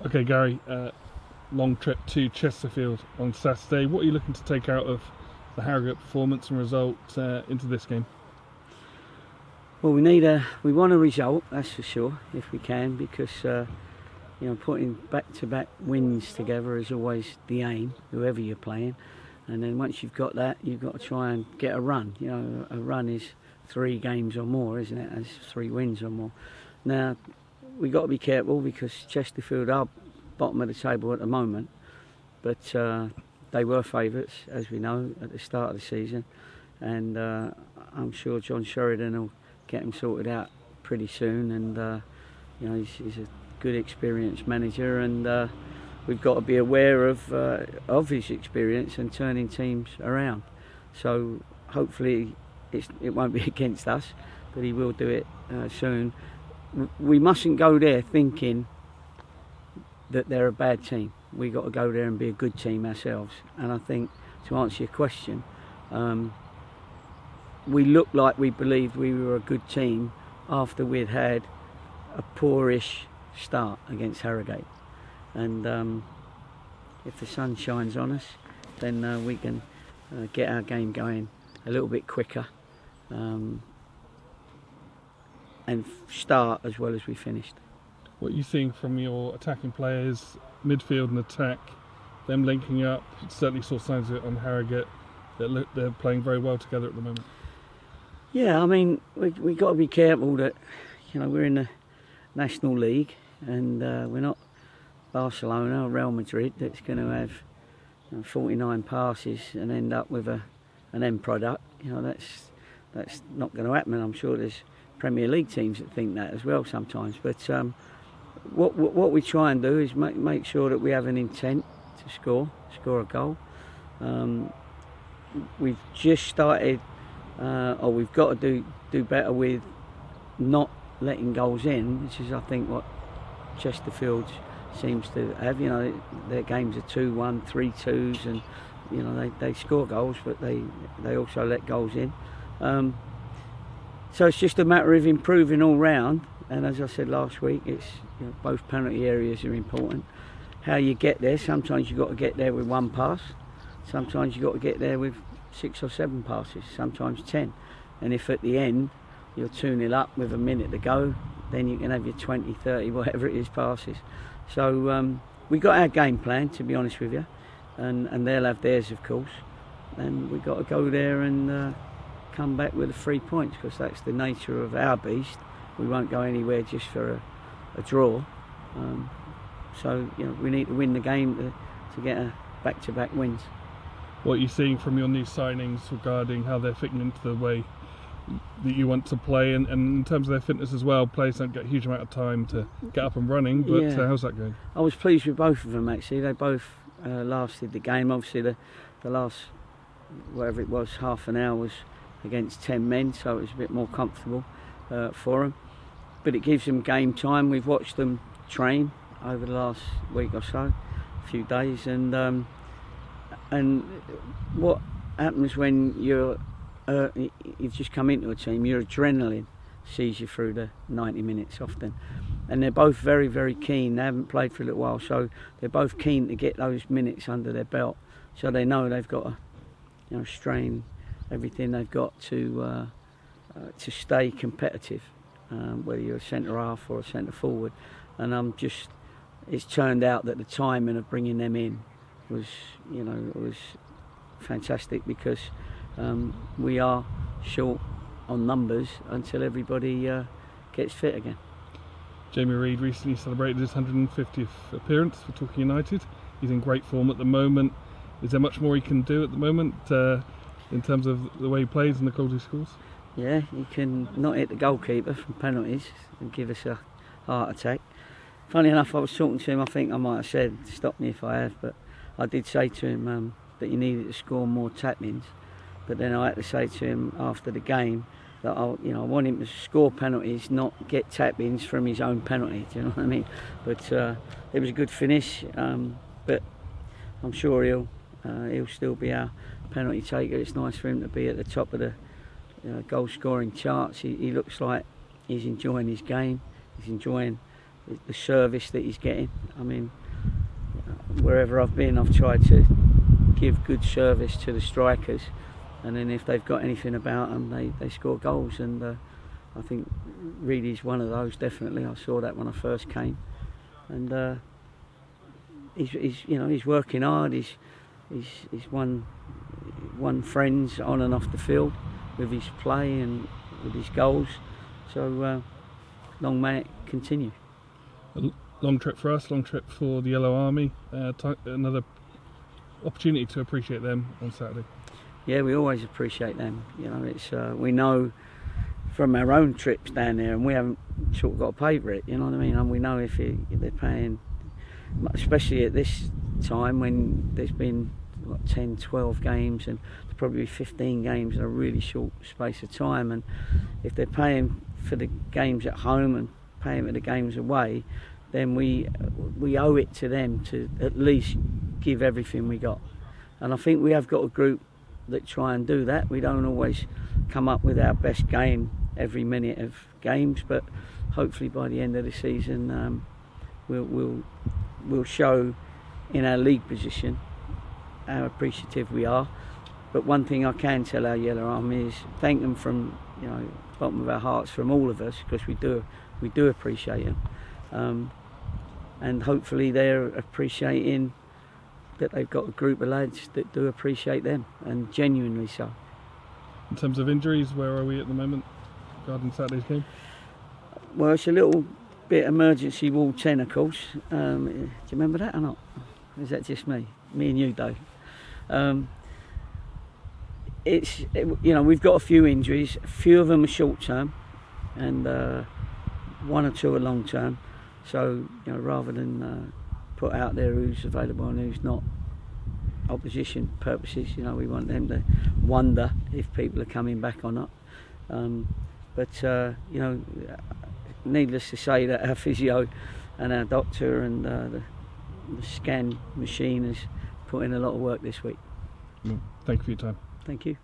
Okay, Gary, long trip to Chesterfield on Saturday. What are you looking to take out of the Harrogate performance and result into this game? Well, we want a result, that's for sure, if we can, because putting back-to-back wins together is always the aim, whoever you're playing. And then once you've got that, you've got to try and get a run. You know, a run is 3 games or more, isn't it? It's 3 wins or more. Now, we've got to be careful because Chesterfield are bottom of the table at the moment, but they were favourites, as we know, at the start of the season, and I'm sure John Sheridan will get them sorted out pretty soon. And he's a good, experienced manager, and we've got to be aware of his experience and turning teams around. So hopefully it won't be against us, but he will do it soon. We mustn't go there thinking that they're a bad team. We've got to go there and be a good team ourselves. And I think, to answer your question, we looked like we believed we were a good team after we'd had a poorish start against Harrogate. And if the sun shines on us, then we can get our game going a little bit quicker and start as well as we finished. What are you seeing from your attacking players, midfield and attack, them linking up? Certainly saw signs of it on Harrogate. They're playing very well together at the moment. Yeah, I mean, we got to be careful that, we're in the National League, and we're not Barcelona or Real Madrid that's going to have 49 passes and end up with an end product. That's not going to happen. I'm sure there's Premier League teams that think that as well sometimes. But what we try and do is make sure that we have an intent to score a goal. We've just started, or we've got to do better with not letting goals in, which is, I think, what Chesterfield seems to have. Their games are 2-1, 3-2s, and they score goals, but they also let goals in. So it's just a matter of improving all round. And as I said last week, it's both penalty areas are important. How you get there, sometimes you've got to get there with 1 pass, sometimes you've got to get there with 6 or 7 passes, sometimes 10. And if at the end you're 2-0 up with a minute to go, then you can have your 20, 30, whatever it is, passes. So we got our game plan, to be honest with you, and they'll have theirs, of course. And we've got to go there and come back with the 3 points, because that's the nature of our beast. We won't go anywhere just for a draw. So we need to win the game to get a back-to-back wins. What are you seeing from your new signings regarding how they're fitting into the way that you want to play, and in terms of their fitness as well? Players don't get a huge amount of time to get up and running, but yeah. How's that going? I was pleased with both of them, actually. They both lasted the game. Obviously the last, whatever it was, half an hour was against 10 men, so it was a bit more comfortable for them. But it gives them game time. We've watched them train over the last week or so, a few days, and what happens when you've just come into a team, your adrenaline sees you through the 90 minutes often. And they're both very, very keen. They haven't played for a little while, so they're both keen to get those minutes under their belt, so they know they've got to strain everything they've got to stay competitive, whether you're a centre half or a centre forward. And it's turned out that the timing of bringing them in was fantastic, because we are short on numbers until everybody gets fit again. Jamie Reid recently celebrated his 150th appearance for Torquay United. He's in great form at the moment. Is there much more he can do at the moment in terms of the way he plays and the goals he scores? Yeah, he can not hit the goalkeeper from penalties and give us a heart attack. Funny enough, I was talking to him, I think I might have said, stop me if I have, but I did say to him that he needed to score more tap-ins. But then I had to say to him after the game that I want him to score penalties, not get tap-ins from his own penalty. Do you know what I mean? But it was a good finish. But I'm sure He'll still be our penalty taker. It's nice for him to be at the top of the goal scoring charts. He looks like he's enjoying his game. He's enjoying the service that he's getting. I mean, wherever I've been, I've tried to give good service to the strikers, and then if they've got anything about them, they score goals. And I think Reedy's one of those, definitely. I saw that when I first came, and he's working hard. He's won friends on and off the field with his play and with his goals. So long may it continue. A long trip for us, long trip for the Yellow Army. Another opportunity to appreciate them on Saturday. Yeah, we always appreciate them. It's we know from our own trips down there, and we haven't sort of got to pay for it. You know what I mean? And we know if they're paying, especially at this time when there's been 10, 12 games, and there's probably 15 games in a really short space of time. And if they're paying for the games at home and paying for the games away, then we owe it to them to at least give everything we got. And I think we have got a group that try and do that. We don't always come up with our best game every minute of games, but hopefully by the end of the season we'll show in our league position how appreciative we are. But one thing I can tell our Yellow Army is thank them from bottom of our hearts, from all of us, because we do appreciate them, and hopefully they're appreciating that they've got a group of lads that do appreciate them, and genuinely so. In terms of injuries, where are we at the moment regarding Saturday's game? Well, it's a little bit emergency wall 10, of course. Do you remember that or not? Or is that just me? Me and you, Dave. We've got a few injuries. A few of them are short term, and one or two are long term. So rather than put out there who's available and who's not, opposition purposes, we want them to wonder if people are coming back or not. But needless to say that our physio and our doctor and the scan machine has put in a lot of work this week. Thank you for your time. Thank you.